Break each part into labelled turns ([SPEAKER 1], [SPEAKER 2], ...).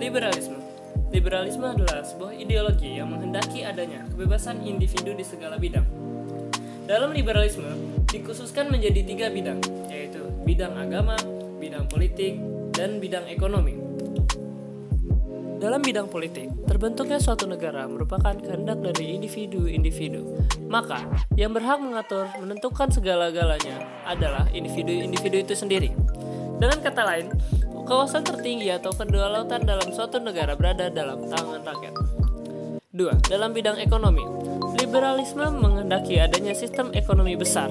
[SPEAKER 1] Liberalisme. Liberalisme adalah sebuah ideologi yang menghendaki adanya kebebasan individu di segala bidang. Dalam liberalisme, dikhususkan menjadi 3 bidang, yaitu bidang agama, bidang politik, dan bidang ekonomi. Dalam bidang politik, terbentuknya suatu negara merupakan kehendak dari individu-individu. Maka, yang berhak mengatur, menentukan segala-galanya adalah individu-individu itu sendiri. Dengan kata lain, kekuasaan tertinggi atau kedaulatan dalam suatu negara berada dalam tangan rakyat. 2. Dalam bidang ekonomi, liberalisme menghendaki adanya sistem ekonomi besar.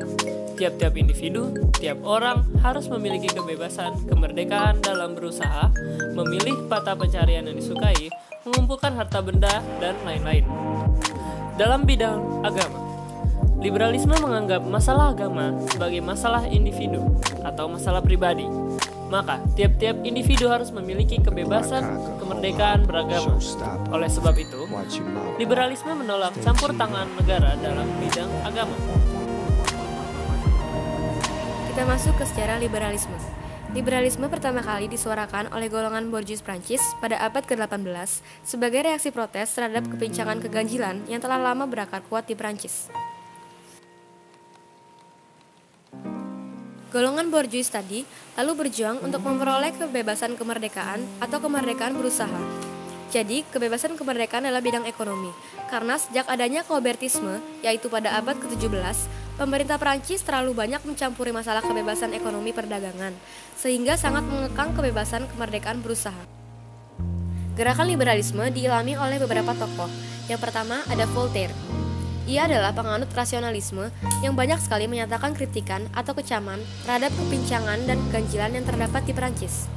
[SPEAKER 1] Tiap-tiap individu, tiap orang harus memiliki kebebasan, kemerdekaan dalam berusaha, memilih mata pencarian yang disukai, mengumpulkan harta benda, dan lain-lain. Dalam bidang agama, liberalisme menganggap masalah agama sebagai masalah individu atau masalah pribadi. Maka, tiap-tiap individu harus memiliki kebebasan, kemerdekaan beragama. Oleh sebab itu, liberalisme menolak campur tangan negara dalam bidang agama.
[SPEAKER 2] Kita masuk ke sejarah liberalisme. Liberalisme pertama kali disuarakan oleh golongan borjuis Prancis pada abad ke-18 sebagai reaksi protes terhadap kepincangan keganjilan yang telah lama berakar kuat di Prancis. Golongan borjuis tadi lalu berjuang untuk memperoleh kebebasan kemerdekaan atau kemerdekaan berusaha. Jadi, kebebasan kemerdekaan adalah bidang ekonomi, karena sejak adanya kobertisme, yaitu pada abad ke-17, pemerintah Prancis terlalu banyak mencampuri masalah kebebasan ekonomi perdagangan, sehingga sangat mengekang kebebasan kemerdekaan berusaha. Gerakan liberalisme diilhami oleh beberapa tokoh. Yang pertama ada Voltaire. Ia adalah penganut rasionalisme yang banyak sekali menyatakan kritikan atau kecaman terhadap kepincangan dan keganjilan yang terdapat di Prancis.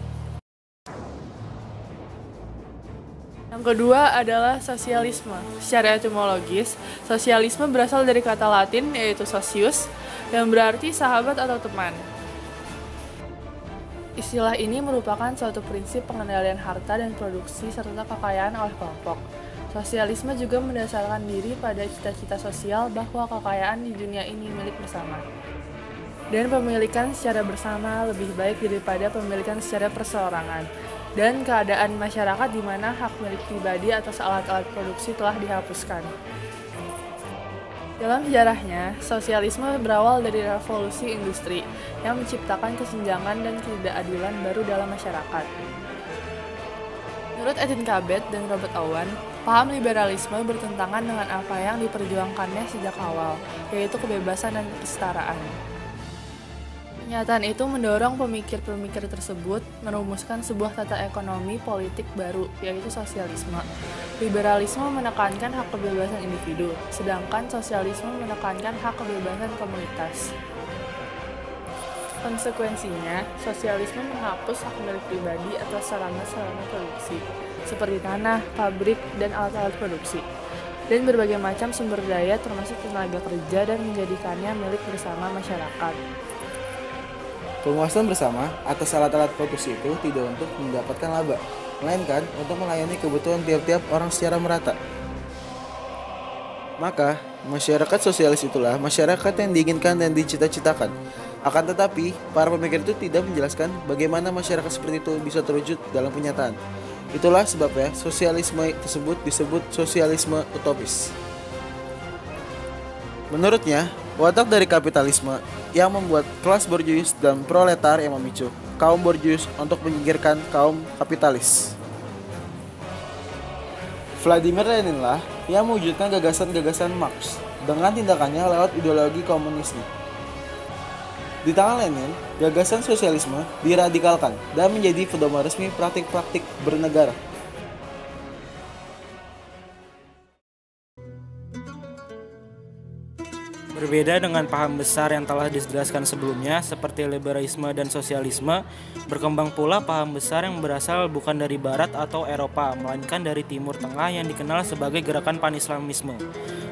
[SPEAKER 3] Yang kedua adalah sosialisme. Secara etimologis, sosialisme berasal dari kata Latin yaitu socius, yang berarti sahabat atau teman. Istilah ini merupakan suatu prinsip pengendalian harta dan produksi serta kekayaan oleh kelompok. Sosialisme juga mendasarkan diri pada cita-cita sosial bahwa kekayaan di dunia ini milik bersama. Dan pemilikan secara bersama lebih baik daripada pemilikan secara perseorangan. Dan keadaan masyarakat di mana hak milik pribadi atas alat-alat produksi telah dihapuskan. Dalam sejarahnya, sosialisme berawal dari revolusi industri yang menciptakan kesenjangan dan ketidakadilan baru dalam masyarakat. Menurut Etienne Cabet dan Robert Owen, paham liberalisme bertentangan dengan apa yang diperjuangkannya sejak awal, yaitu kebebasan dan kesetaraan. Pernyataan itu mendorong pemikir-pemikir tersebut merumuskan sebuah tata ekonomi politik baru, yaitu sosialisme. Liberalisme menekankan hak kebebasan individu, sedangkan sosialisme menekankan hak kebebasan komunitas. Konsekuensinya, sosialisme menghapus hak milik pribadi atas sarana-sarana produksi, seperti tanah, pabrik, dan alat-alat produksi, dan berbagai macam sumber daya termasuk tenaga kerja dan menjadikannya milik bersama masyarakat.
[SPEAKER 4] Penguasaan bersama atas alat-alat produksi itu tidak untuk mendapatkan laba, melainkan untuk melayani kebutuhan tiap-tiap orang secara merata. Maka, masyarakat sosialis itulah masyarakat yang diinginkan dan dicita-citakan. Akan tetapi, para pemikir itu tidak menjelaskan bagaimana masyarakat seperti itu bisa terwujud dalam kenyataan. Itulah sebabnya sosialisme tersebut disebut sosialisme utopis. Menurutnya, watak dari kapitalisme yang membuat kelas borjuis dan proletar yang memicu kaum borjuis untuk menyingkirkan kaum kapitalis. Vladimir Lenin lah yang mewujudkan gagasan-gagasan Marx dengan tindakannya lewat ideologi komunisme. Di tangan Lenin, gagasan sosialisme diradikalkan dan menjadi pedoman resmi praktik-praktik bernegara.
[SPEAKER 5] Berbeda dengan paham besar yang telah dijelaskan sebelumnya seperti liberalisme dan sosialisme, berkembang pula paham besar yang berasal bukan dari Barat atau Eropa, melainkan dari Timur Tengah yang dikenal sebagai gerakan Pan-Islamisme.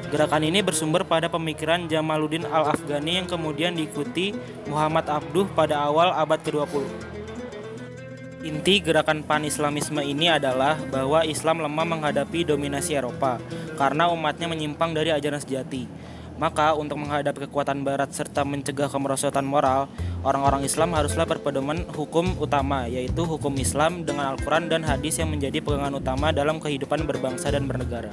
[SPEAKER 5] Gerakan ini bersumber pada pemikiran Jamaluddin Al-Afghani yang kemudian diikuti Muhammad Abduh pada awal abad ke-20. Inti gerakan Pan-Islamisme ini adalah bahwa Islam lemah menghadapi dominasi Eropa karena umatnya menyimpang dari ajaran sejati. Maka untuk menghadapi kekuatan Barat serta mencegah kemerosotan moral, Orang-orang Islam haruslah berpedoman hukum utama, yaitu hukum Islam dengan Al-Quran dan hadis yang menjadi pegangan utama dalam kehidupan berbangsa dan bernegara.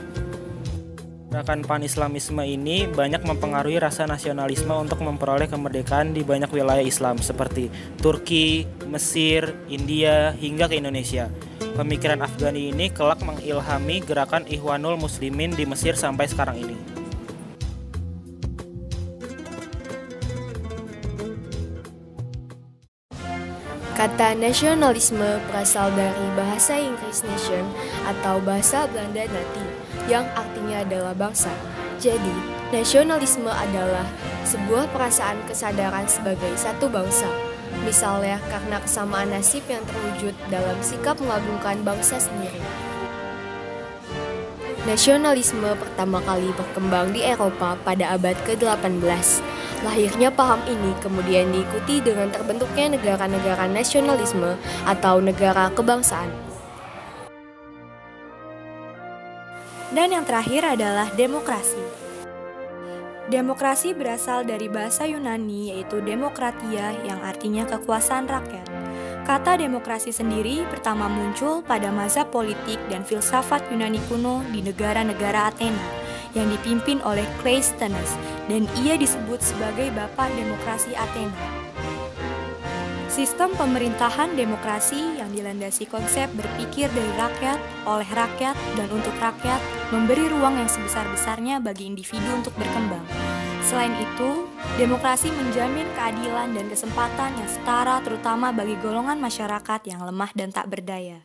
[SPEAKER 5] Gerakan pan-islamisme ini banyak mempengaruhi rasa nasionalisme untuk memperoleh kemerdekaan di banyak wilayah Islam seperti Turki, Mesir, India, hingga ke Indonesia. Pemikiran Afghani ini kelak mengilhami gerakan Ikhwanul Muslimin di Mesir sampai sekarang ini.
[SPEAKER 2] Kata nasionalisme berasal dari bahasa Inggris nation atau bahasa Belanda nati, yang artinya adalah bangsa. Jadi, nasionalisme adalah sebuah perasaan kesadaran sebagai satu bangsa. Misalnya karena kesamaan nasib yang terwujud dalam sikap mengagungkan bangsa sendiri. Nasionalisme pertama kali berkembang di Eropa pada abad ke-18. Lahirnya paham ini kemudian diikuti dengan terbentuknya negara-negara nasionalisme atau negara kebangsaan. Dan yang terakhir adalah demokrasi. Demokrasi berasal dari bahasa Yunani yaitu demokratia yang artinya kekuasaan rakyat. Kata demokrasi sendiri pertama muncul pada mazhab politik dan filsafat Yunani kuno di negara-negara Athena yang dipimpin oleh Cleisthenes, dan ia disebut sebagai Bapak Demokrasi Athena. Sistem pemerintahan demokrasi yang dilandasi konsep berpikir dari rakyat, oleh rakyat, dan untuk rakyat, memberi ruang yang sebesar-besarnya bagi individu untuk berkembang. Selain itu, demokrasi menjamin keadilan dan kesempatan yang setara terutama bagi golongan masyarakat yang lemah dan tak berdaya.